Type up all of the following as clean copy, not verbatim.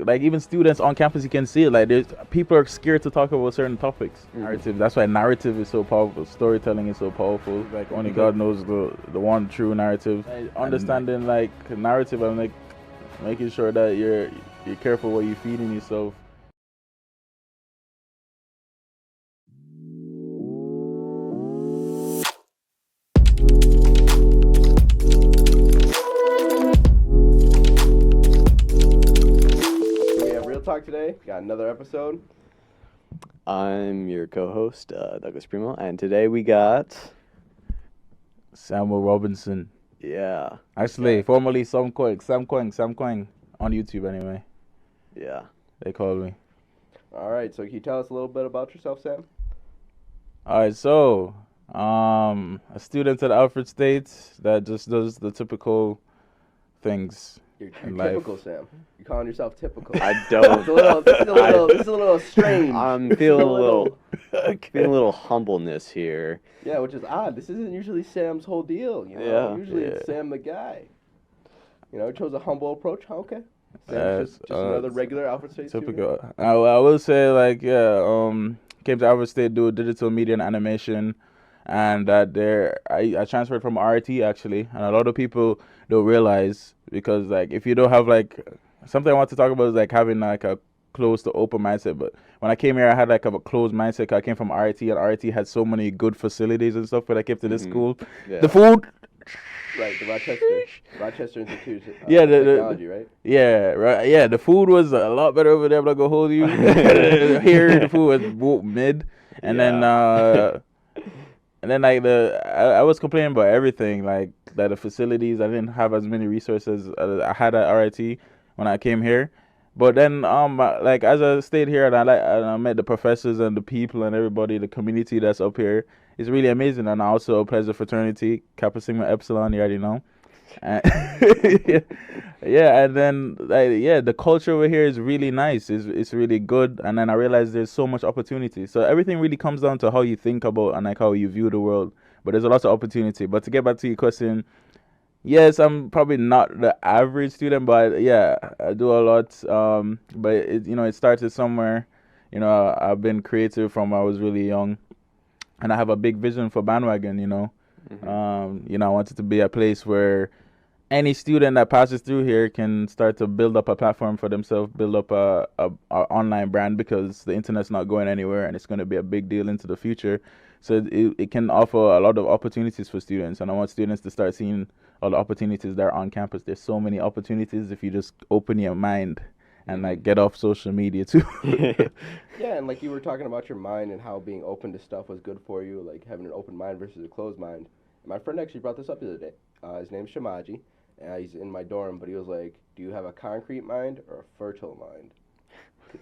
even students on campus, you can see it. Like, there's people are scared to talk about certain topics. Narrative. That's why narrative is so powerful. Storytelling is so powerful. Like, only God knows the one true narrative. Understanding like narrative and like making sure that you're careful what you're feeding yourself. Talk today. Got another episode. I'm your co-host, Douglas Primo, and today we got Samuel Robinson. Yeah. Actually, formerly Sam Quang on YouTube anyway. Yeah. They called me. All right. So can you tell us a little bit about yourself, Sam? All right. So, a student at Alfred State that just does the typical things. You're typical, Sam. You're calling yourself typical. I don't. This is a little strange. I'm feeling a little humbleness here. Yeah, which is odd. This isn't usually Sam's whole deal. You know? Yeah. Usually it's Sam the guy. You know, chose a humble approach. Huh? Okay. Sam's just another regular Alfred State typical student. I will say, like, came to Alfred State, do digital media and animation, and that I transferred from RT actually, and a lot of people don't realize, because like if you don't have like something I want to talk about is like having like a closed to open mindset. But when I came here, I had like a closed mindset. I came from RT, and RT had so many good facilities and stuff. When I came to this school, the food. Right, the Rochester Institute of Yeah, Technology, right? Yeah, right. Yeah, the food was a lot better over there. I'm not gonna hold you. Here, the food was mid, and then like I was complaining about everything, like the facilities. I didn't have as many resources I had at RIT when I came here. But then like as I stayed here and I met the professors and the people and everybody, the community that's up here, it's really amazing. And also Pleasure Fraternity, Kappa Sigma Epsilon, you already know. Yeah, and then the culture over here is really nice. It's really good. And then I realized there's so much opportunity. So everything really comes down to how you think about and like how you view the world. But there's a lot of opportunity. But to get back to your question, yes, I'm probably not the average student, but yeah, I do a lot. But it started somewhere. I've been creative from when I was really young, and I have a big vision for Bandwagon. I want it to be a place where any student that passes through here can start to build up a platform for themselves, build up a online brand, because the internet's not going anywhere and it's going to be a big deal into the future. So it can offer a lot of opportunities for students, and I want students to start seeing all the opportunities that are on campus. There's so many opportunities if you just open your mind and like get off social media too. Yeah, and like you were talking about your mind and how being open to stuff was good for you, like having an open mind versus a closed mind. And my friend actually brought this up the other day. His name's Shamaji. He's in my dorm, but he was like, do you have a concrete mind or a fertile mind?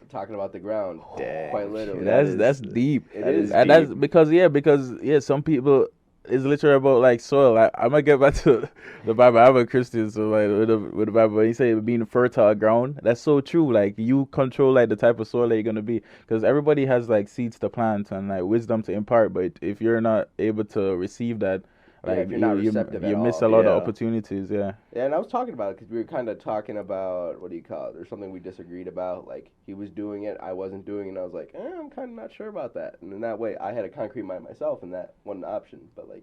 Talking about the ground. Dang. Quite literally. That's deep. It is and deep. That's because some people, it's literally about like soil. I'm gonna get back to the Bible. I'm a Christian, so like with the Bible, he say being fertile ground. That's so true. Like you control like the type of soil that you're gonna be, because everybody has like seeds to plant and like wisdom to impart. But if you're not able to receive that, like if you're not receptive at you miss all. a lot of opportunities. Yeah, and I was talking about it because we were kind of talking about, what do you call it? There's something we disagreed about. Like, he was doing it, I wasn't doing it, and I was like, I'm kind of not sure about that. And in that way, I had a concrete mind myself, and that wasn't an option. But, like,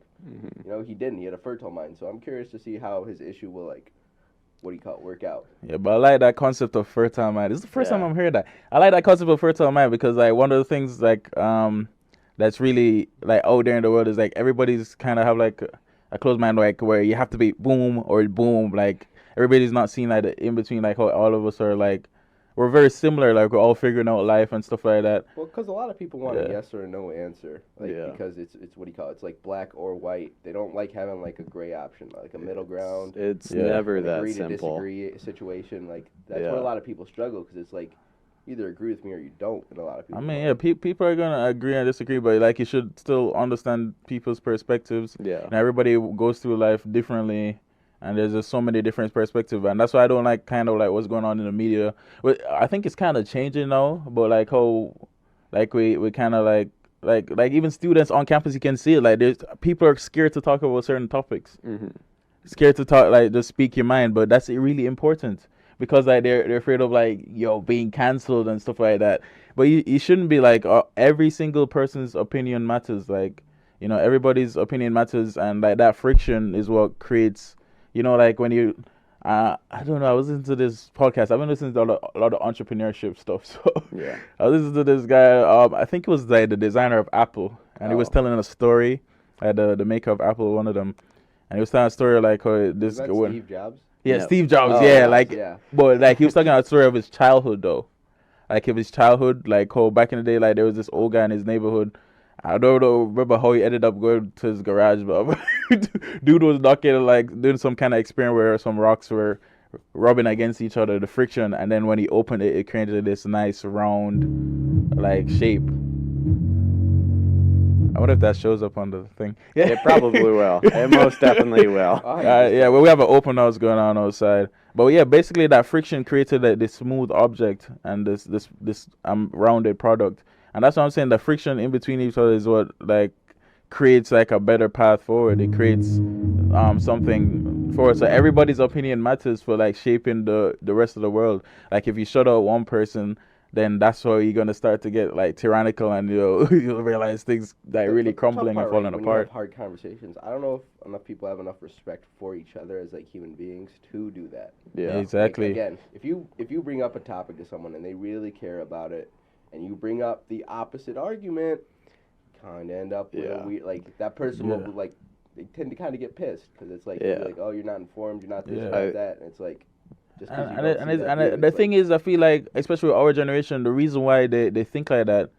he didn't. He had a fertile mind. So I'm curious to see how his issue will, like, what do you call it, work out. Yeah, but I like that concept of fertile mind. This is the first time I'm hearing that. I like that concept of fertile mind because, like, one of the things, like, that's really, like, out there in the world is, like, everybody's kind of have, like, a closed mind, like where you have to be boom or boom. Like everybody's not seeing like the in between. Like how all of us are like, we're very similar. Like we're all figuring out life and stuff like that. Well, because a lot of people want a yes or a no answer. Like because it's what do you call it? It's like black or white. They don't like having like a gray option, like a middle ground. It's never that agree simple. To disagree situation. Like that's where a lot of people struggle, because it's like, either agree with me or you don't, and a lot of people. I mean, people are gonna agree and disagree, but like you should still understand people's perspectives. Yeah. And everybody goes through life differently, and there's just so many different perspectives, and that's why I don't like kind of like what's going on in the media. But I think it's kind of changing now. But like how, like we kind of like even students on campus, you can see it. Like there's people are scared to talk about certain topics. Scared to talk, like just speak your mind, but that's really important. because like they're afraid of like being canceled and stuff like that. But you shouldn't be like every single person's opinion matters. Like everybody's opinion matters, and like that friction is what creates. Like when you I don't know. I was listening to this podcast. I've been listening to a lot of entrepreneurship stuff. So Yeah. I was listening to this guy. I think it was like the designer of Apple, and he was telling a story. The maker of Apple, one of them, and he was telling a story like this. Is that Steve Jobs? Yeah, No. Steve Jobs. Oh, Yeah, yeah. but like he was talking about a story of his childhood though, like of his childhood, like how back in the day, like there was this old guy in his neighborhood. I don't remember how he ended up going to his garage, but dude was knocking like doing some kind of experiment where some rocks were rubbing against each other, the friction, and then when he opened it, it created this nice round like shape. I wonder if that shows up on the thing. Yeah, It probably will. It most definitely will. yeah, well, we have an open house going on outside. But yeah, basically that friction created this smooth object and this rounded product. And that's what I'm saying. The friction in between each other is what like creates like a better path forward. It creates something forward. So everybody's opinion matters for like shaping the rest of the world. Like if you shut out one person, then that's where you're gonna start to get like tyrannical, and you'll realize things that are really The tough crumbling and part, falling right, when you apart. have hard conversations. I don't know if enough people have enough respect for each other as like human beings to do that. Yeah. Exactly. Like, again, if you bring up a topic to someone and they really care about it, and you bring up the opposite argument, kind of end up with a weird, like that person will like they tend to kind of get pissed because it's like you're like, oh, you're not informed, you're not this, you're not that, and it's like. The thing is, I feel like, especially with our generation, the reason why they think like that,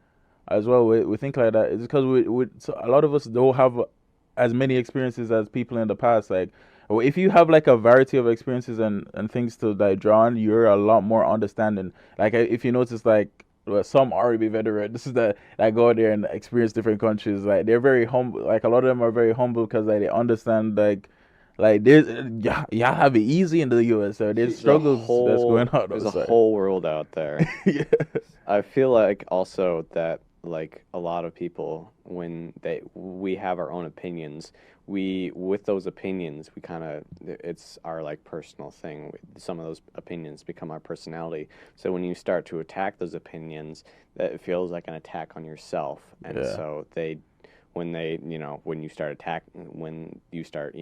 as well, we think like that, is because so a lot of us don't have as many experiences as people in the past. Like, if you have like a variety of experiences and things to like draw on, you're a lot more understanding. Like, if you notice, like, some RB veterans, this is that go there and experience different countries. Like, they're very humble. Like, a lot of them are very humble because like they understand like there's y'all have it easy in the U.S. So there's struggles that's going on. There's a whole world out there. Yeah. I feel like also that like a lot of people when we have our own opinions, with those opinions we kind of it's our like personal thing. Some of those opinions become our personality. So when you start to attack those opinions, that it feels like an attack on yourself, and so when you start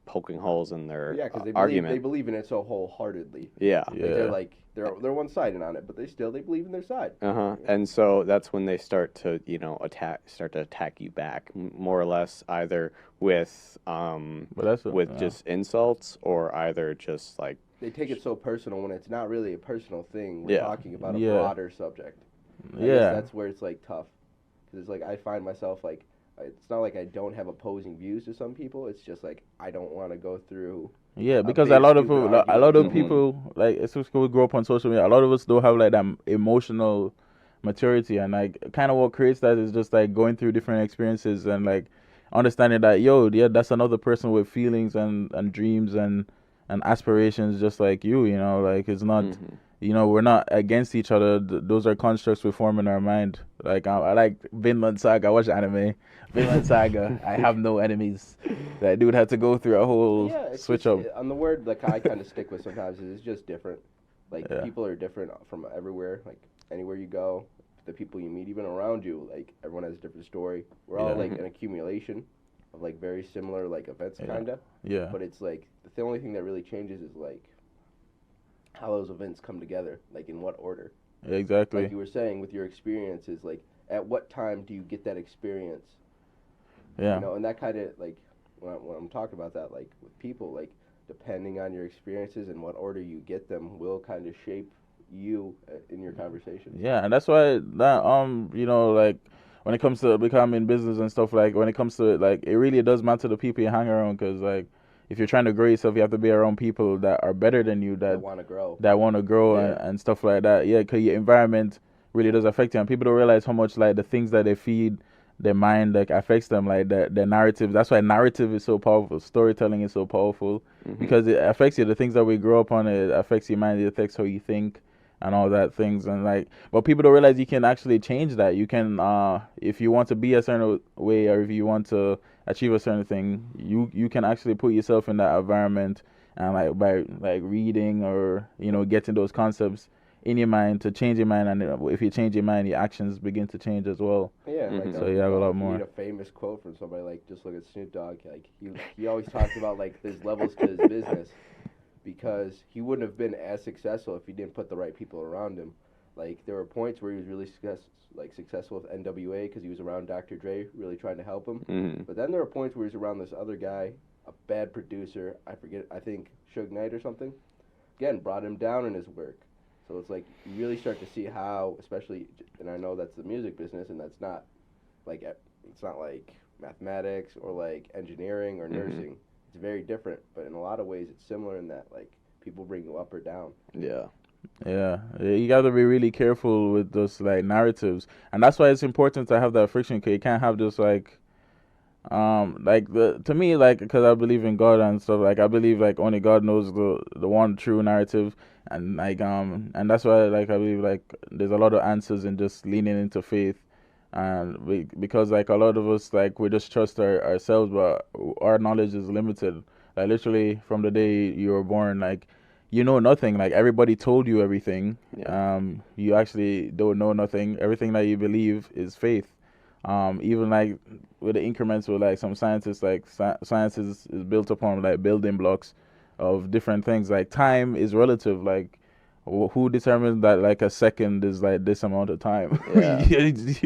poking holes in their because argument. they believe in it so wholeheartedly. Yeah. Like they're one-sided on it, but they believe in their side. And so that's when they start to attack you back, more or less, either with just insults or either just like they take it so personal when it's not really a personal thing. We're talking about a broader subject. I guess that's where it's like tough, because it's like I find myself like. It's not like I don't have opposing views to some people. It's just like I don't want to go through. Yeah, because a lot of people, like especially we grow up on social media, a lot of us don't have like that emotional maturity, and like kind of what creates that is just like going through different experiences and like understanding that that's another person with feelings and dreams and aspirations just like you. Like it's not. We're not against each other. Those are constructs we form in our mind. Like I like Vinland Saga. I watch anime. Vinland Saga. I have no enemies. That dude had to go through a whole switch up. On the word like I kind of stick with sometimes is it's just different. Like people are different from everywhere. Like anywhere you go, the people you meet, even around you, like everyone has a different story. We're all like an accumulation of like very similar like events, kinda. Yeah. But it's like the only thing that really changes is like how those events come together, like in what order. Exactly. Like you were saying with your experiences, like at what time do you get that experience? Yeah. And that kind of like when I'm talking about that, like with people, like depending on your experiences and what order you get them will kind of shape you in your conversations. Yeah, and that's why that like when it comes to becoming business and stuff, like when it comes to it, like it really does matter the people you hang around, because like if you're trying to grow yourself, you have to be around people that are better than you, that want to grow, and stuff like that. Yeah, because your environment really does affect you, and people don't realize how much like the things that they feed their mind like affects them, like their narrative. That's why narrative is so powerful. Storytelling is so powerful because it affects you. The things that we grow up on, it affects your mind. It affects how you think and all that things. And like, but people don't realize you can actually change that. You can, if you want to be a certain way, or if you want to achieve a certain thing, you can actually put yourself in that environment and like by like reading or getting those concepts in your mind to change your mind, and if you change your mind, your actions begin to change as well. Yeah, like So you have a lot if you more. need a famous quote from somebody, like just look at Snoop Dogg. Like he always talks about like there's levels to his business, because he wouldn't have been as successful if he didn't put the right people around him. Like there were points where he was really successful with NWA because he was around Dr. Dre, really trying to help him. Mm-hmm. But then there were points where he was around this other guy, a bad producer. I think Suge Knight or something. Again, brought him down in his work. So it's like you really start to see how, especially, and I know that's the music business, and that's not like it's not like mathematics or like engineering or nursing. It's very different, but in a lot of ways it's similar in that like people bring you up or down. Yeah. Yeah, you got to be really careful with those like narratives, and that's why it's important to have that friction. Cause you can't have this like to me, like, because I believe in God and stuff. Like I believe like only God knows the one true narrative, and like and that's why like I believe like there's a lot of answers in just leaning into faith, and because like a lot of us like we just trust ourselves, but our knowledge is limited. Like literally from the day you were born, like you know nothing. Like everybody told you everything. Yeah. You actually don't know nothing. Everything that you believe is faith. Even like with the increments with like some scientists, like science is built upon like building blocks of different things. Like time is relative. Like who determines that like a second is like this amount of time? Yeah. It's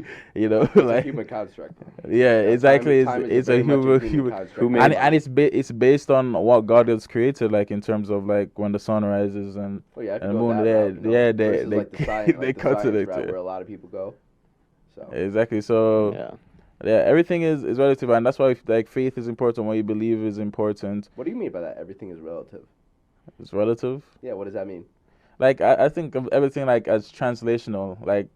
a like human construct. yeah, exactly. Time It's very a much a human construct. Who made and it's based on what God has created, like in terms of like when the sun rises and Well, yeah, if you and the go moon. that route, Yeah, versus they like the science, they like the cut to science the route where a lot of people go. So exactly. So Yeah. yeah, everything is relative, and that's why like faith is important. What you believe is important. what do you mean by that? Everything is relative. It's relative. Yeah, what does that mean? Like I think of everything like as translational. Like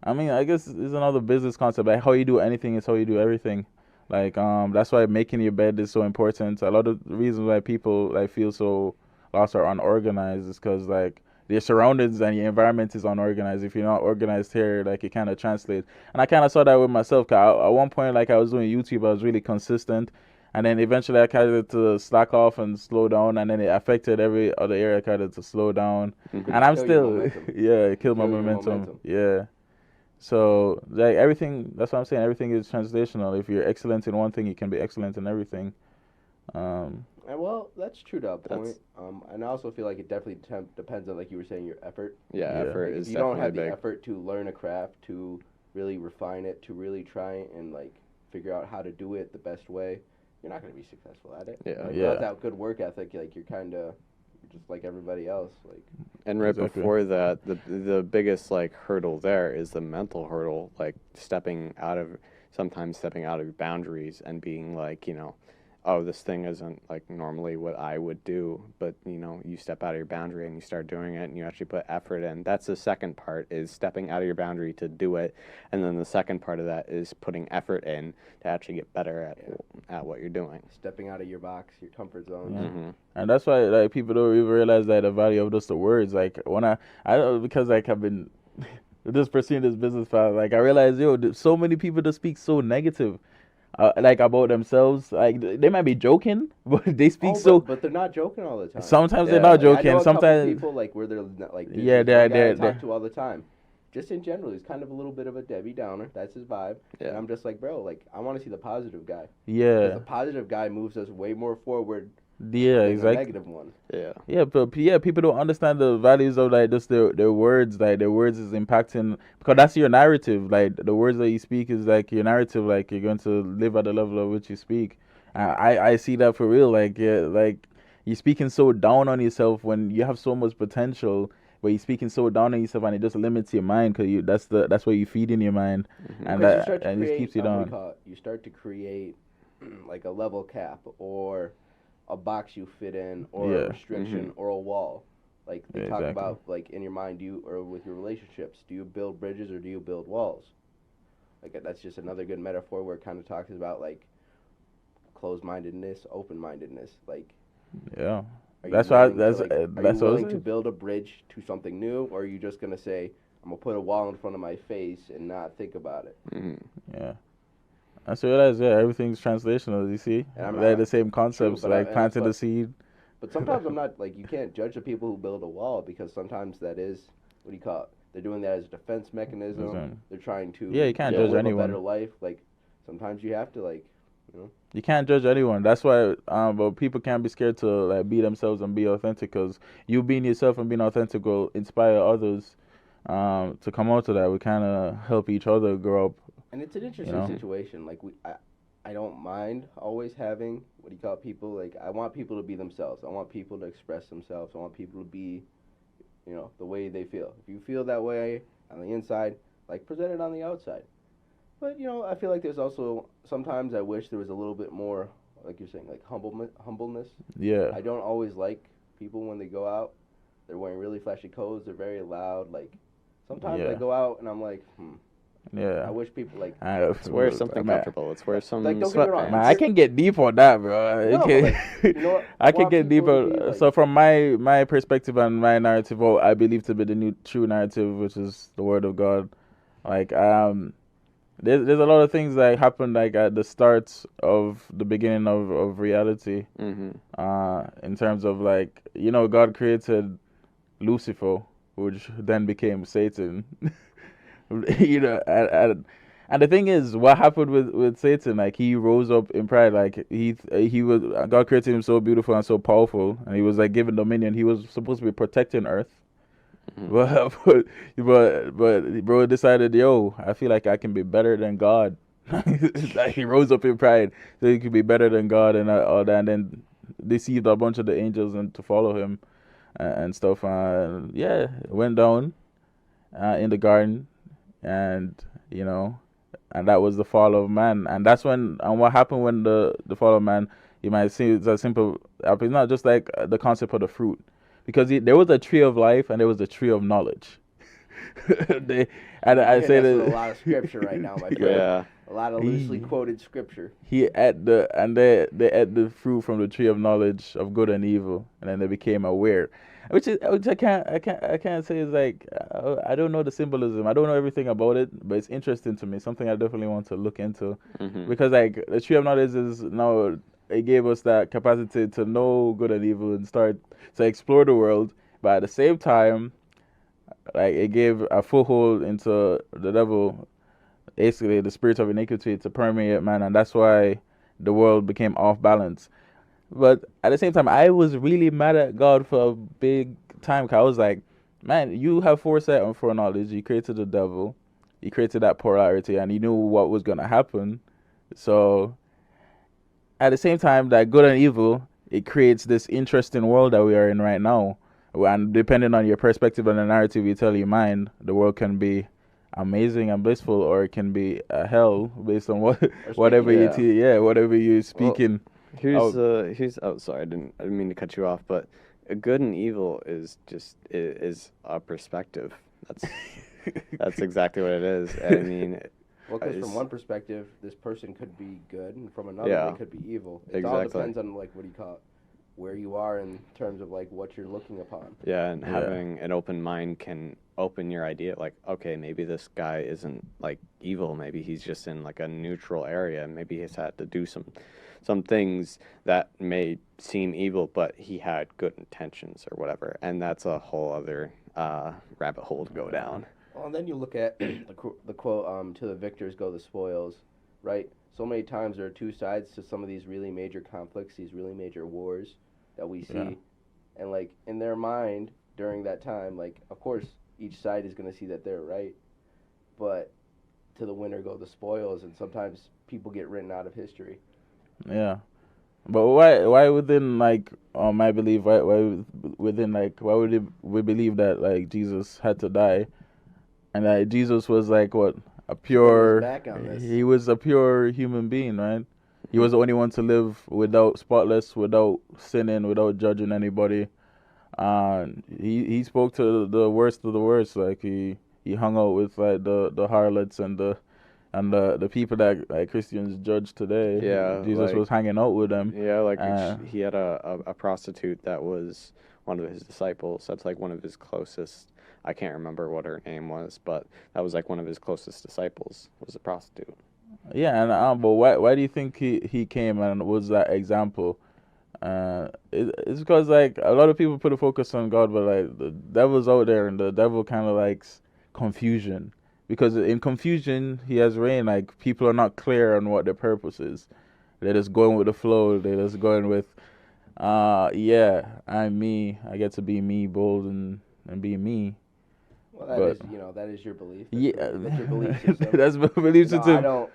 I mean, I guess it's another business concept. Like how you do anything is how you do everything. Like that's why making your bed is so important. A lot of the reasons why people like feel so lost or unorganized is because like your surroundings and your environment is unorganized. If you're not organized here, like it kind of translates. And I kind of saw that with myself. 'Cause at one point, like I was doing YouTube, I was really consistent, and then eventually I kind of to slack off and slow down, and then it affected every other area kind of to slow down. Mhm. And I'm Kill your still, momentum. yeah, it killed my Kill your momentum. momentum. Yeah. So like everything, that's what I'm saying. Everything is translational. If you're excellent in one thing, you can be excellent in everything. And well, that's true to a That's- point. And I also feel like it definitely depends on, like you were saying, your effort. Yeah. Yeah. Effort Like, is if you don't definitely have the big. effort to learn a craft, to really refine it, to really try and like figure out how to do it the best way, you're not going to be successful at it. Yeah. Like, Yeah. without that good work ethic, like you're just like everybody else. Like And right Exactly. before that, the biggest like hurdle there is the mental hurdle, like sometimes stepping out of your boundaries and being like, oh, this thing isn't like normally what I would do, but you step out of your boundary and you start doing it and you actually put effort in. That's the second part, is stepping out of your boundary to do it, and then the second part of that is putting effort in to actually get better at what you're doing. stepping out of your box, your comfort zone. Yeah. Mm-hmm. And that's why like people don't even realize that the value of just the words. Like when I don't, because like I've been just pursuing this business path, like I realize so many people just speak so negative, like about themselves. Like they might be joking, but they speak But they're not joking all the time. Sometimes they're Yeah. not Like, I know joking. a couple Sometimes people like where they're not, like there's Yeah, this one guy I they're- talk to all the time. Just in general, he's kind of a little bit of a Debbie Downer. That's his vibe. And Yeah. I'm just like, bro, like I want to see the positive guy. yeah, Because the positive guy moves us way more forward yeah, than the exactly. negative one. Yeah. Yeah, but yeah, people don't understand the values of like just their words. Like their words is impacting, because that's your narrative. Like the words that you speak is like your narrative. Like you're going to live at the level of which you speak. I see that for real. Like yeah, like you're speaking so down on yourself when you have so much potential, but you're speaking so down on yourself and it just limits your mind, because that's what you feed in your mind, and Because you that start to and it create, keeps you what do you down. call it? You start to create like a level cap or a box you fit in or Yeah. a restriction or a wall. Like they Yeah, talk exactly. about like in your mind, or with your relationships, do you build bridges or do you build walls? Like that's just another good metaphor where it kind of talks about like closed-mindedness, open-mindedness. Like Yeah, are that's you why willing that's to, like, are that's you what I willing was to build a bridge to something new, or are you just gonna say I'm gonna put a wall in front of my face and not think about it? Mm-hmm. Yeah. I just realized, yeah, everything's translational. You see, And I'm they're not- the same concepts, but like and planting but- the seed, But sometimes I'm not like, you can't judge the people who build a wall, because sometimes that is, what do you call it? They're doing that as a defense mechanism. Exactly. They're trying to Yeah, you can't judge live a anyone. better life. Like sometimes you have to You can't judge anyone. That's why, but people can't be scared to like be themselves and be authentic. Because you being yourself and being authentic will inspire others, to come out to that. We kind of help each other grow up. And it's an interesting know? situation. Like I don't mind always having, what do you call it, people. Like I want people to be themselves. I want people to express themselves. I want people to be, the way they feel. If you feel that way on the inside, like present it on the outside. But I feel like there's also sometimes I wish there was a little bit more, like you're saying, like humbleness. Yeah. I don't always like people when they go out. They're wearing really flashy clothes. They're very loud. Like sometimes I Yeah. go out and I'm like, Yeah. I wish people like. Let's wear something man, comfortable. Let's wear some Like, don't get me wrong. sweatpants. Man, I can get deep on that, bro. No, Okay. like, you know what? I can want get people to deeper. be, like- So from my perspective and my narrative, what I believe to be the new true narrative, which is the word of God, like there's a lot of things that happen like at the start of the beginning of reality. In terms of like, God created Lucifer, which then became Satan. And the thing is, what happened with Satan? Like he rose up in pride. Like he was, God created him so beautiful and so powerful, and he was like given dominion. He was supposed to be protecting Earth, but bro decided, yo, I feel like I can be better than God. Like he rose up in pride, so he could be better than God and all that, and then deceived a bunch of the angels and to follow him and stuff. Yeah, went down in the garden, and and that was the fall of man. And that's when, and what happened when the fall of man, you might see it's a simple, it's not just like the concept of the fruit, because there was a tree of life and there was a tree of knowledge. I say that's that a lot of scripture right now, my friend. Yeah. A lot of loosely quoted scripture. they ate the fruit from the tree of knowledge of good and evil, and then they became aware, which I can't say is like, I don't know the symbolism, I don't know everything about it, but it's interesting to me, something I definitely want to look into, because like the tree of knowledge is now, it gave us that capacity to know good and evil and start to explore the world, but at the same time, like it gave a foothold into the devil, basically the spirit of iniquity, to permeate man, and that's why the world became off balance. But at the same time, I was really mad at God for a big time, because I was like, man, you have foresight and foreknowledge. You created the devil, you created that polarity, and you knew what was going to happen. So at the same time, that good and evil, it creates this interesting world that we are in right now. And depending on your perspective and the narrative you tell your mind, the world can be amazing and blissful, or it can be a hell based on whatever whatever you're speaking. Here's oh, sorry, I didn't mean to cut you off, but good and evil is just is a perspective. That's exactly what it is. I mean, well, because from one perspective, this person could be good, and from another, Yeah. they could be evil. It Exactly. all depends on, like, what do you call it, where you are in terms of, like, what you're looking upon. Yeah, and having an open mind can open your idea. Like, okay, maybe this guy isn't like evil. Maybe he's just in like a neutral area. Maybe he's had to do some things that may seem evil, but he had good intentions or whatever. And that's a whole other rabbit hole to go down. Well, and then you look at the quote, to the victors go the spoils, right? So many times there are two sides to some of these really major conflicts, these really major wars that we see. Yeah. And, like, in their mind during that time, like, of course, each side is going to see that they're right. But to the winner go the spoils, and sometimes people get written out of history. Yeah. But why within like I believe why within like why would we believe that like Jesus had to die, and that Jesus was like what, a pure, back on this. he was a pure human being, right? He was the only one to live without spotless, without sinning, without judging anybody. He spoke to the worst of the worst. Like he hung out with like the harlots and the people that like Christians judge today. Yeah, Jesus like- was hanging out with them. Yeah, like Uh, he had a prostitute that was one of his disciples. That's like one of his closest. I can't remember what her name was, but that was like one of his closest disciples was a prostitute. Yeah, and but why do you think he came and was that example? It's because like a lot of people put a focus on God, but like the devil's out there, and the devil kind of likes confusion. Because in confusion, he has reign. Like people are not clear on what their purpose is. They're just going with the flow. They're just going with, yeah, I'm me. I get to be me, bold and be me. Well, that But is, that is your belief. yeah, That's your belief system. that's my belief I system. don't,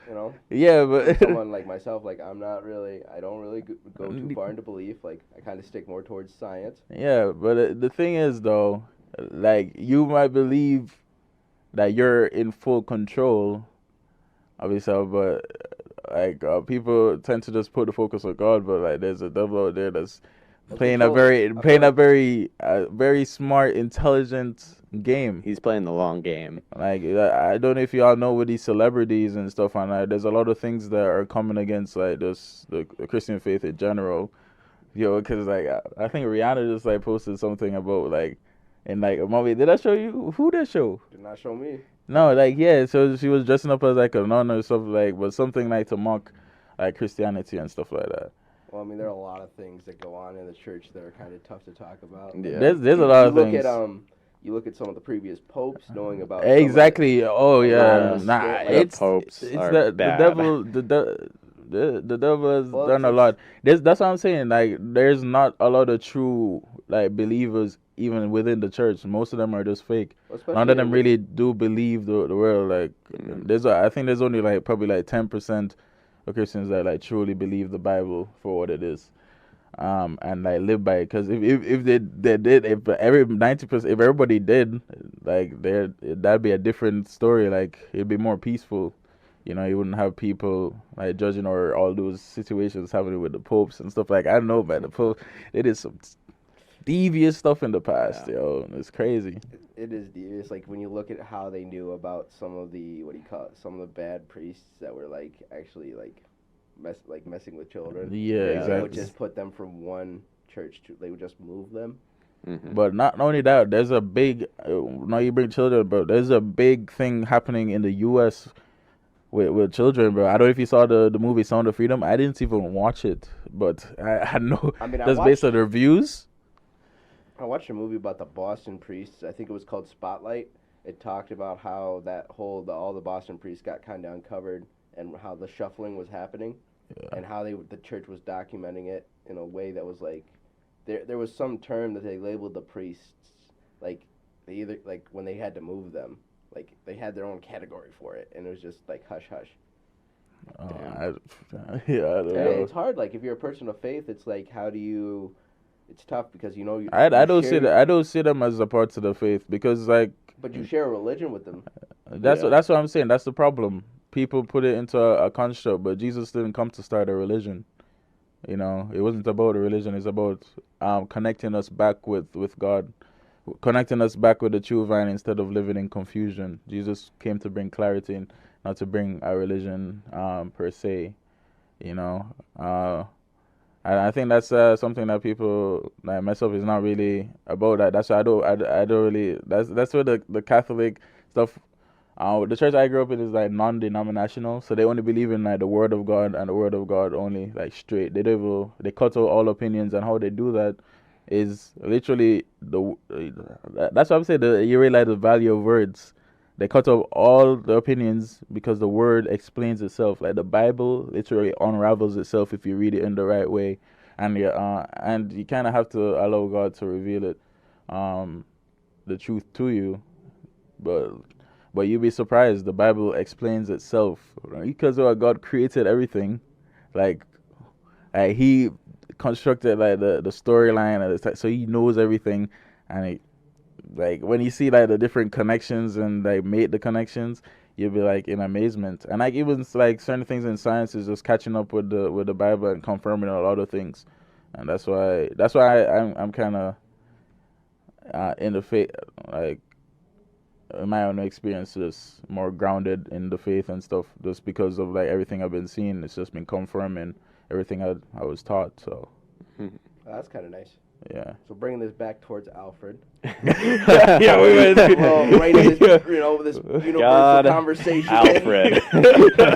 Yeah, for but someone like myself, like I don't really go too far into belief. Like I kind of stick more towards science. yeah, but the thing is though, like you might believe that you're in full control of yourself, but like people tend to just put the focus on God, but like there's a devil out there that's Well, playing a very smart, intelligent game. He's playing the long game. Like I don't know if y'all know with these celebrities and stuff on that. There's a lot of things that are coming against like the Christian faith in general. Because like I think Rihanna just like posted something about like in like a movie. Did I show you who that show? Did not show me. No, like yeah. So she was dressing up as like a nun or something like, but something like to mock like Christianity and stuff like that. Well, I mean, there are a lot of things that go on in the church that are kind of tough to talk about. Yeah. There's a lot of you things. You look at some of the previous popes, knowing about Exactly. Oh yeah. of the Nah, scale- The it's popes it's are the bad. devil. The devil has Well, done a it's- lot. That's what I'm saying. Like, there's not a lot of true like believers even within the church. Most of them are just fake. especially None of them in- really do believe the world. Like, I think there's only like probably like 10% of Christians that like truly believe the Bible for what it is. And like live by it. Because if they did, if every 90%, if everybody did, like that'd be a different story. Like it'd be more peaceful. You wouldn't have people like judging or all those situations happening with the popes and stuff. Like I don't know about the pope. They did some devious stuff in the past, yo. It's crazy. It is devious. Like when you look at how they knew about some of the some of the bad priests that were like actually like messing with children. Yeah, They exactly. would just put them from one church to. They would just move them. Mhm. But not only that, there's a big. Now you bring children, but there's a big thing happening in the U.S. with children, bro. I don't know if you saw the movie Sound of Freedom. I didn't even watch it, but I know I mean, I just based watched- on the reviews. I watched a movie about the Boston priests. I think it was called Spotlight. It talked about how all the Boston priests got kind of uncovered and how the shuffling was happening, and how the church was documenting it in a way that was like, there was some term that they labeled the priests, like they either like when they had to move them, like they had their own category for it, and it was just like hush hush. I don't Yeah, know. it's hard. Like if you're a person of faith, it's like how do you? It's tough because you I don't share see your- I don't see them as a part of the faith because like But you share a religion with them. that's what I'm saying. That's the problem. People put it into a construct, but Jesus didn't come to start a religion. It wasn't about a religion. It's about connecting us back with God, connecting us back with the true vine instead of living in confusion. Jesus came to bring clarity, and not to bring a religion per se. I think that's something that people like myself is not really about. That's why I don't really. That's where the Catholic stuff. The church I grew up in is like non-denominational, so they only believe in like the Word of God and the Word of God only, like straight. They cut out all opinions, and how they do that is literally that's why I'm saying you realize the value of words. They cut off all the opinions because the word explains itself. Like the Bible literally unravels itself if you read it in the right way, and you kind of have to allow God to reveal it, the truth to you. But you'd be surprised. The Bible explains itself because God created everything, like He constructed like the storyline, and so He knows everything, and like when you see like the different connections and like made the connections, you'll be like in amazement. And like even like certain things in science is just catching up with the Bible and confirming a lot of things, and that's why I'm kind of in the faith, like in my own experience, just more grounded in the faith and stuff, just because of like everything I've been seeing. It's just been confirming everything I was taught. So That's kind of nice. yeah. So bringing this back towards Alfred. Yeah, we went. Well, right in this, this universal God, conversation. Alfred.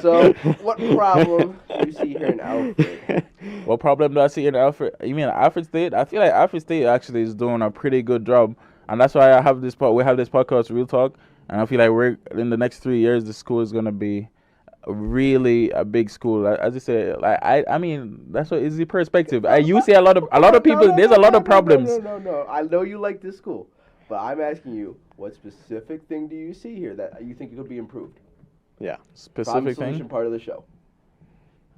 So, what problem do you see here in Alfred? What problem do I see in Alfred? You mean Alfred State? I feel like Alfred State actually is doing a pretty good job, and that's why I have this part. We have this podcast, Real Talk, and I feel like we're in the next 3 years, the school is gonna be really a big school. As I said, like I mean, that's what is the perspective. You see a lot of people. There's a lot of problems. No. I know you like this school, but I'm asking you, what specific thing do you see here that you think could be improved? Yeah. Specific Problem solution thing. part of the show.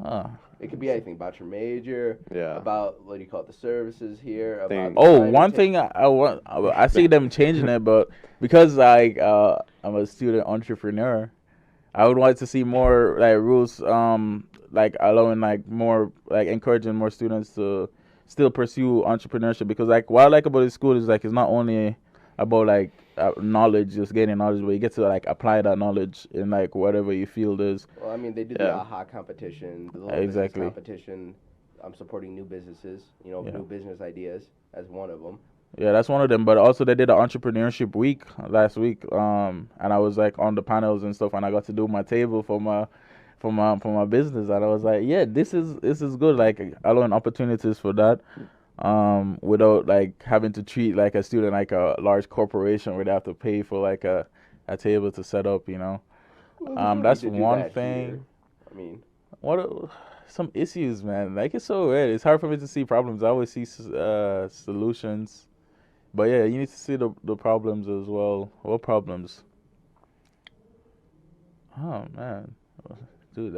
Huh. It could be anything about your major, Yeah. about what do you call it, the services here. About Thing. Oh, private one ta- thing I see them changing it, but because like I'm a student entrepreneur, I would like to see more like rules, like allowing like more like encouraging more students to still pursue entrepreneurship, because like what I like about this school is like it's not only about like knowledge, just gaining knowledge, but you get to like apply that knowledge in like whatever your field is. Well, I mean, they did the Yeah. AHA competition, the little Exactly. business competition. I'm supporting new businesses, Yeah. new business ideas as one of them. Yeah, that's one of them. But also they did an entrepreneurship week last week, and I was like on the panels and stuff, and I got to do my table for my business, and I was like, yeah, this is good. Like allowing opportunities for that, without like having to treat like a student like a large corporation where they have to pay for like a table to set up. Well, there's no That's need to do one that thing. here. I mean, Some issues, man. Like it's so weird. It's hard for me to see problems. I always see solutions. But yeah, you need to see the problems as well. What problems? Oh man, dude,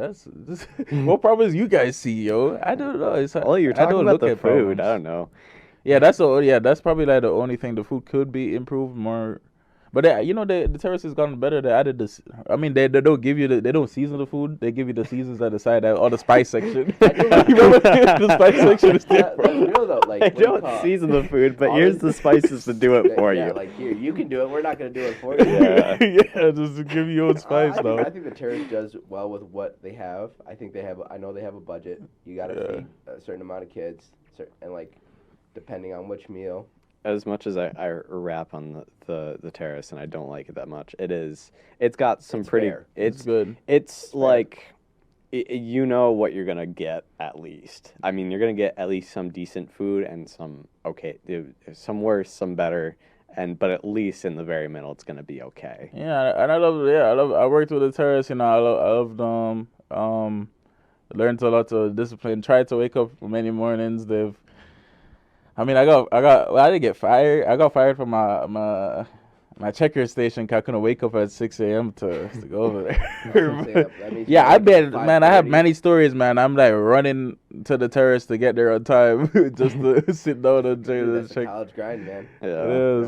what problems you guys see, yo? I don't know. Well, you're I talking don't about look the at food. problems. I don't know. Yeah, that's probably like the only thing. The food could be improved more. But the terrace has gotten better. They added this. I mean, they don't give you they don't season the food. They give you the seasons at the side, or the spice section. You remember the spice section is that's different. real though. Like, I what do you don't call it? season the food, but All here's this- the spices to do it for Yeah, you. like here, you can do it. We're not gonna do it for you. Yeah. Yeah, just to give you your own spice I though. think the terrace does well with what they have. I think they have. I know they have a budget. You got to Yeah. feed a certain amount of kids, and like, depending on which meal. As much as I rap on the terrace and I don't like it that much, it's got some It's pretty fair. It's good. It's fair. like you know what you're gonna get at least. I mean, you're gonna get at least some decent food and some some worse, some better, but at least in the very middle, it's gonna be okay. Yeah, and I worked with the terrace. I loved learned a lot of discipline. Tried to wake up many mornings. I didn't get fired. I got fired from my checker station 'cause I couldn't wake up at 6 a.m. to go over there. That means Yeah, you I wake up bet, at man. I have 5:30. many stories, man. I'm like running to the terrace to get there on time just to sit down and Dude, that's a check. college grind, man. Yeah.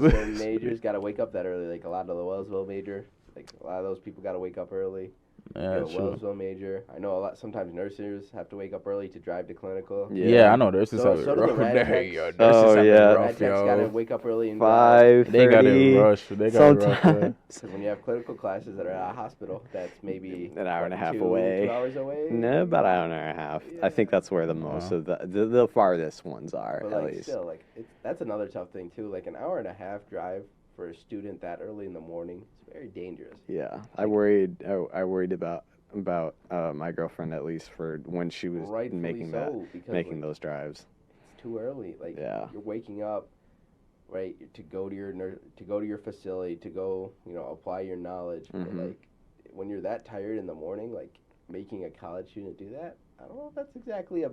Yes. Certain majors got to wake up that early. Like a lot of the Wellsville major, like a lot of those people got to wake up early. Yeah, true. Wellsville major. I know a lot. Sometimes nurses have to wake up early to drive to clinical. Yeah, I know. There's So- this so do the rad there, techs. yo. Oh, Nurses have it yeah. rough, Rad techs got to yo. wake up early and drive. 5:30. They got it rushed. They got it rough. Yeah. Sometimes. Because when you have clinical classes that are at a hospital, that's maybe An hour and a half 2 away. 2 hours away. No, about an hour and a half. I think that's where the most of the farthest ones are, But at like least. still, like that's another tough thing too. Like an hour and a half drive for a student that early in the morning, it's very dangerous. Yeah, I worried about my girlfriend, at least for when she was Rightfully making so, because making those drives. it's too early. Like Yeah. you're waking up, right, to go to your facility, to go, apply your knowledge. But Mhm. like when you're that tired in the morning, like making a college student do that, I don't know if that's exactly a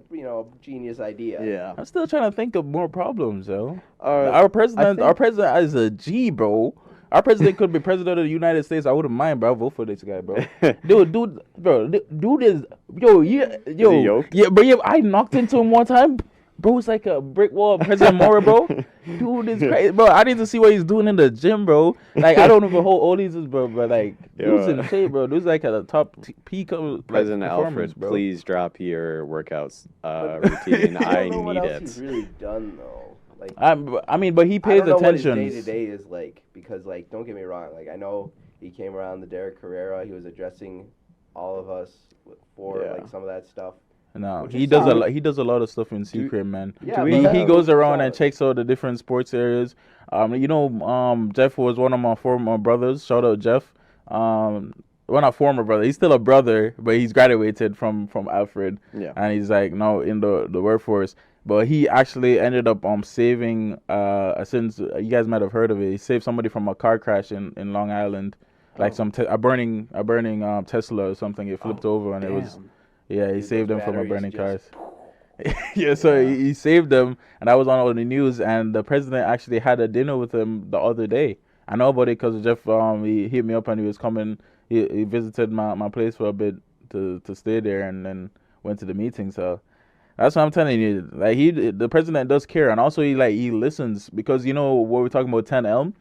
genius idea. Yeah. I'm still trying to think of more problems, yo. Uh, Our president think- is a G, bro. Our president could be president of the United States. I wouldn't mind, bro. I'll vote for this guy, bro. Dude is yoked? yeah, but yeah, I knocked into him one time. Bro, it's like a brick wall. President Mora, bro. Dude is crazy, bro. I need to see what he's doing in the gym, bro. Like, I don't know how old he is, bro, but like, dude's in shape, bro. Dude's like at the top peak of like, President performance, Alfred, bro. please drop your workouts routine. I don't know what need else it. he's really done though. Like I mean, but he I pays don't know attention. what his day-to-day is like, because like don't get me wrong, like I know he came around the Derek Carrera, he was addressing all of us for Yeah. like some of that stuff. No, Which he is does a solid. lot. He does a lot of stuff in secret, man. Yeah, he but he that goes was around and solid. checks out the different sports areas. Jeff was one of my former brothers. Shout out Jeff. well, not former brother. He's still a brother, but he's graduated from Alfred, Yeah. and he's like now in the workforce. But he actually ended up saving since you guys might have heard of it. He saved somebody from a car crash in Long Island, like a burning Tesla or something. It flipped over and it was Damn. yeah. He Dude, saved those them from a batteries burning just- cars. Yeah, so he saved them, and that was on all the news. And the president actually had a dinner with him the other day. I know about it because Jeff he hit me up and he was coming. He visited my place for a bit to stay there, and then went to the meeting. So that's what I'm telling you. Like the president does care, and also he listens because you know what we're talking about 10 Elm.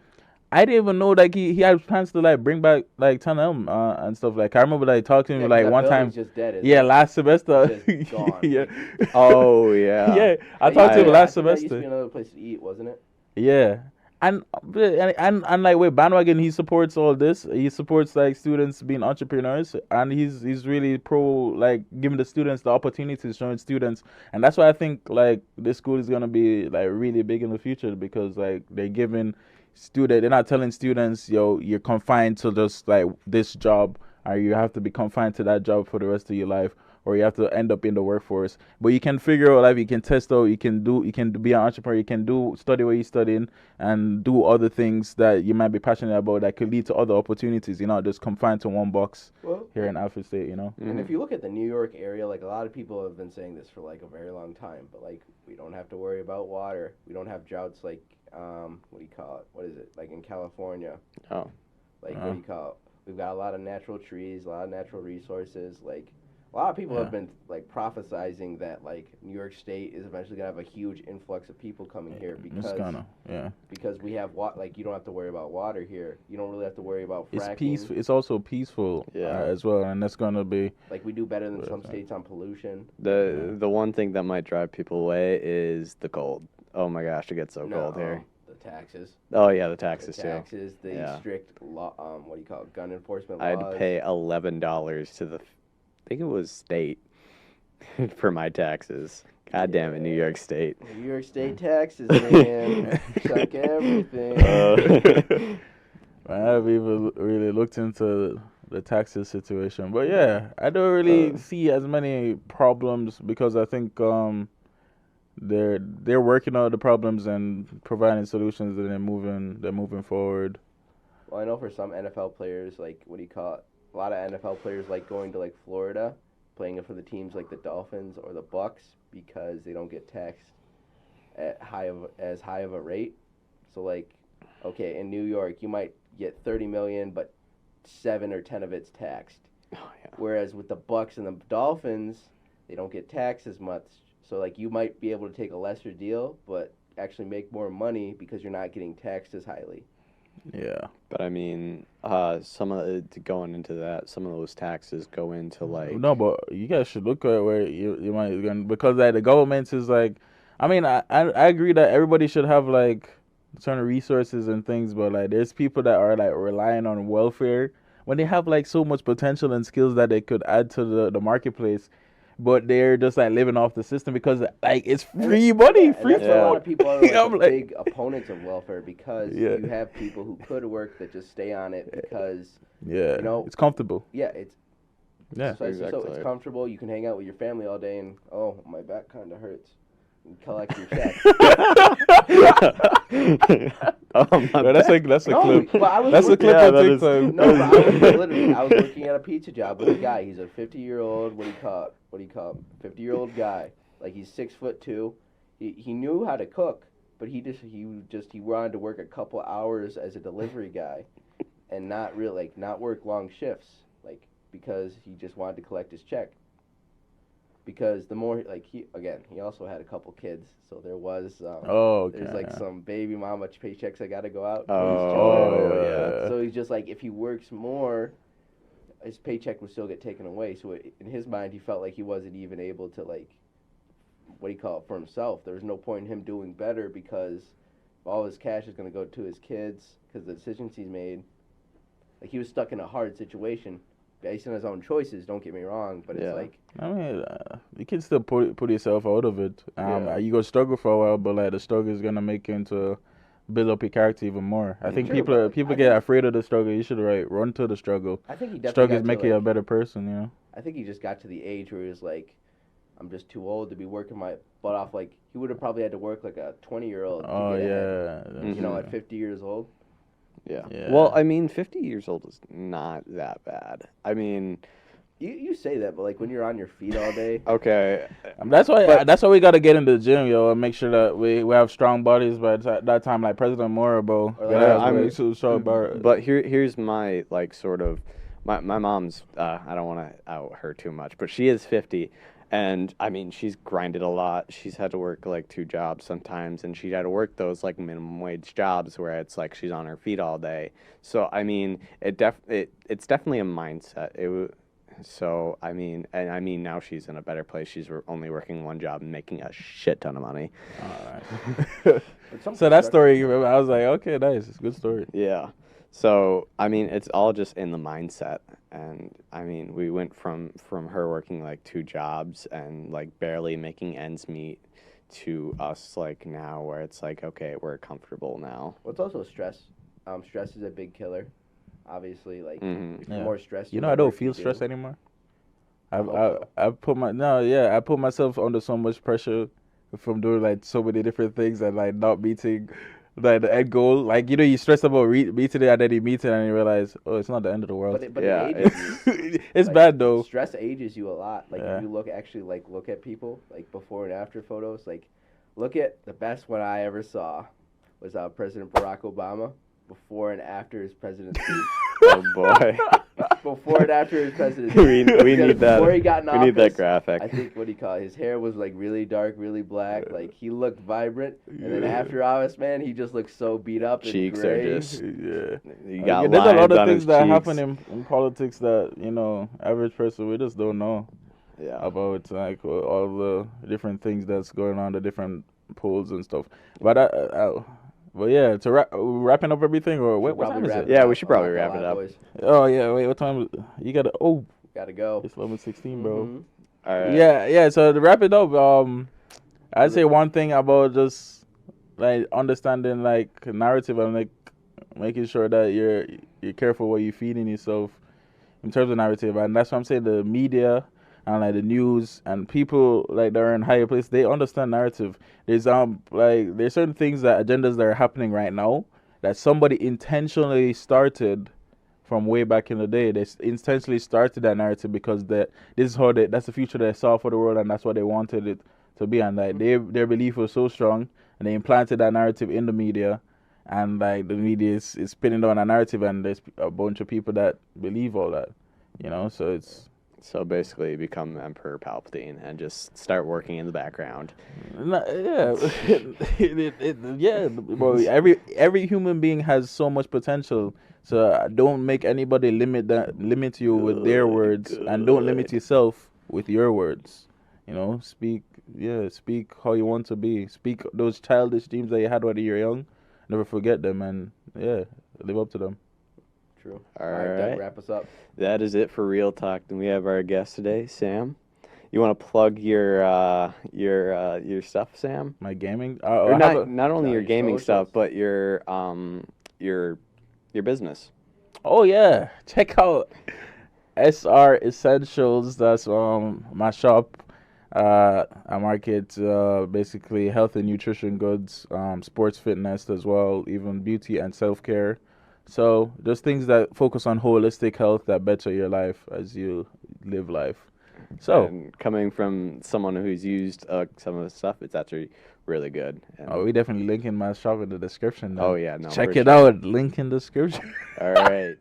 I didn't even know like he had plans to like bring back like 10 Elm and stuff. Like I remember like talking to him Yeah, 'cause like that one time. building's just dead, isn't Yeah, it? last semester. Just gone. Yeah. Oh yeah. Yeah, I That talked to used him I last think that used to semester. be another place to eat, wasn't it? Yeah. And like with Bandwagon, he supports all this. He supports like students being entrepreneurs, and he's really pro like giving the students the opportunities, showing students, and that's why I think like this school is gonna be like really big in the future because like they're giving they're not telling students, yo, you're confined to just like this job, or you have to be confined to that job for the rest of your life, or you have to end up in the workforce. But you can figure out life, you can test out, you can be an entrepreneur, you can study what you're studying and do other things that you might be passionate about that could lead to other opportunities. You're not just confined to one box Well, here in Alfred State, you know? and if you look at the New York area, like a lot of people have been saying this for like a very long time, but like we don't have to worry about water. We don't have droughts like what do you call it? What is it? Like in California. Oh. Like what do you call it? We've got a lot of natural trees, a lot of natural resources. Like a lot of people have been like prophesizing that like New York State is eventually gonna have a huge influx of people coming here because we have like you don't have to worry about water here. You don't really have to worry about fracking. It's peaceful. It's also peaceful as well, and that's gonna be Like we do better than some states on pollution. The one thing that might drive people away is the cold. Oh my gosh, it gets so cold here. The taxes. Oh yeah, the taxes too. The strict law. What do you call it? Gun enforcement I laws. had to pay $11 to I think it was state for my taxes. God damn it, New York State. New York State taxes, man. Suck everything. I haven't even really looked into the taxes situation, but yeah, I don't really see as many problems because I think they're working out the problems and providing solutions, and they're moving forward. Well, I know for some NFL players, like what do you call it? A lot of NFL players like going to like Florida, playing it for the teams like the Dolphins or the Bucks because they don't get taxed at as high of a rate. So like, okay, in New York you might get 30 million, but 7 or 10 of it's taxed. Oh, yeah. Whereas with the Bucks and the Dolphins, they don't get taxed as much. So like you might be able to take a lesser deal, but actually make more money because you're not getting taxed as highly. Yeah. But I mean, some of going into that, some of those taxes go into like. No, but you guys should look at where you might going because like the government is like, I mean, I agree that everybody should have like certain resources and things, but like there's people that are like relying on welfare when they have like so much potential and skills that they could add to the marketplace. But they're just like living off the system because like it's free money, free And that's why a lot of people are like, I'm like- big opponents of welfare because you have people who could work that just stay on it because Yeah, you know, it's comfortable. it's Yeah, so exactly. it's comfortable. You can hang out with your family all day and my back kind of hurts. And collect your check. No, that's a No, clip. but I was That's a working- clip Yeah, on that is- TikTok. No, but I was working at a pizza job with a guy. He's a 50-year-old. What do you call him? 50-year-old guy. Like he's 6'2". He knew how to cook, but he wanted to work a couple hours as a delivery guy, and not work long shifts, like because he just wanted to collect his check. Because the more he also had a couple kids, so there was there's like some baby mama paychecks that got to go out. So he's just like if he works more, his paycheck would still get taken away. So in his mind, he felt like he wasn't even able to for himself. There was no point in him doing better because all his cash is going to go to his kids because the decisions he's made. Like he was stuck in a hard situation. Based on his own choices, don't get me wrong, but it's like I mean, you can still put yourself out of it. You gonna struggle for a while, but like the struggle is gonna make you into build up your character even more. I think True, people but, like, people I get think- afraid of the struggle. You should run to the struggle. I think he definitely Struggles got make to, you a like, better person. You know. I think he just got to the age where he was like, I'm just too old to be working my butt off. Like, he would have probably had to work like a 20-year-old Oh to get ahead. yeah. Mhm. You know, at 50 years old. Yeah. Yeah. Well, I mean, 50 years old is not that bad. I mean, You say that, but like when you're on your feet all day, okay. That's why. But- That's why we gotta get in the gym, yo, and make sure that we have strong bodies. By that time, like President Mora, bro. Or like, gotta have I'm- like, so strong bar- But here's my like sort of my mom's. I don't want to out her too much, but she is 50, and I mean she's grinded a lot. She's had to work like 2 jobs sometimes, and she had to work those like minimum wage jobs where it's like she's on her feet all day. So I mean, it's definitely a mindset. So I mean, and I mean now she's in a better place. She's only working 1 job and making a shit ton of money. Alright. But some So that construction- story, I was like, okay, nice, it's a good story. Yeah. So I mean, it's all just in the mindset, and I mean, we went from her working like 2 jobs and like barely making ends meet to us like now where it's like, okay, we're comfortable now. Well, it's also stress. Stress is a big killer. Obviously, like Mhm. if you're Yeah. more stressed. You in know, the I don't work you feel do- stress anymore. I hope so. I put I put myself under so much pressure from doing like so many different things and like not meeting like the end goal. Like you know, you stress about meeting it and then you meet it and you realize, oh, it's not the end of the world. But Yeah, it ages you. It's Like, bad though. Stress ages you a lot. Like Yeah. if you look at people like before and after photos. Like look at the best one I ever saw was President Barack Obama before and after his presidency. Oh boy. Before and after his presidency. we Because need that. Before he got in We need that office, graphic. I think what do you call it? His hair was like really dark, really black. Like he looked vibrant, and then Yeah. after office, man, he just looked so beat up. Cheeks and are gray. just- Yeah. You got There's a lines lot of on things his that cheeks. happen in politics that, you know, average person, we just don't know Yeah. about, like, all the different things that's going on, the different polls and stuff. But, but yeah, wrapping up everything, or what Probably time is wrap it? it Yeah, up. we should I'm probably not gonna wrap it lie, up. boys. Oh, yeah, wait, what time? You gotta, Gotta go. it's 11:16, bro. Mhm. All right. Yeah, so to wrap it up, I'd say one thing about just like understanding like narrative and like making sure that you're careful what you're feeding yourself in terms of narrative, and that's what I'm saying. The media and like the news and people like that are in higher place, they understand narrative. There's there's certain things that agendas that are happening right now that somebody intentionally started from way back in the day. They intentionally started that narrative because this is how that's the future they saw for the world, and that's what they wanted it to be. And like their belief was so strong, and they implanted that narrative in the media, and like the media is spinning on a narrative, and there's a bunch of people that believe all that, you know. So it's So basically, become Emperor Palpatine and just start working in the background. yeah. Well, every human being has so much potential. So don't make anybody limit you with their words, and don't limit yourself with your words. You know, speak how you want to be. Speak those childish dreams that you had when you were young. Never forget them, and live up to them. True. All Doug, right. wrap us up. That is it for Real Talk. And we have our guest today, Sam. You want to plug your stuff, Sam? My gaming, Or not only No, your your gaming stuff, socials. but your business. Oh yeah, check out SR Essentials. That's my shop. I market basically health and nutrition goods, sports fitness as well, even beauty and self-care. So there's things that focus on holistic health that better your life as you live life. So And coming from someone who's used some of the stuff, it's actually really good. And, we definitely link in my shop in the description. Then. oh yeah, no. Check for it sure. out. Link in description. All right.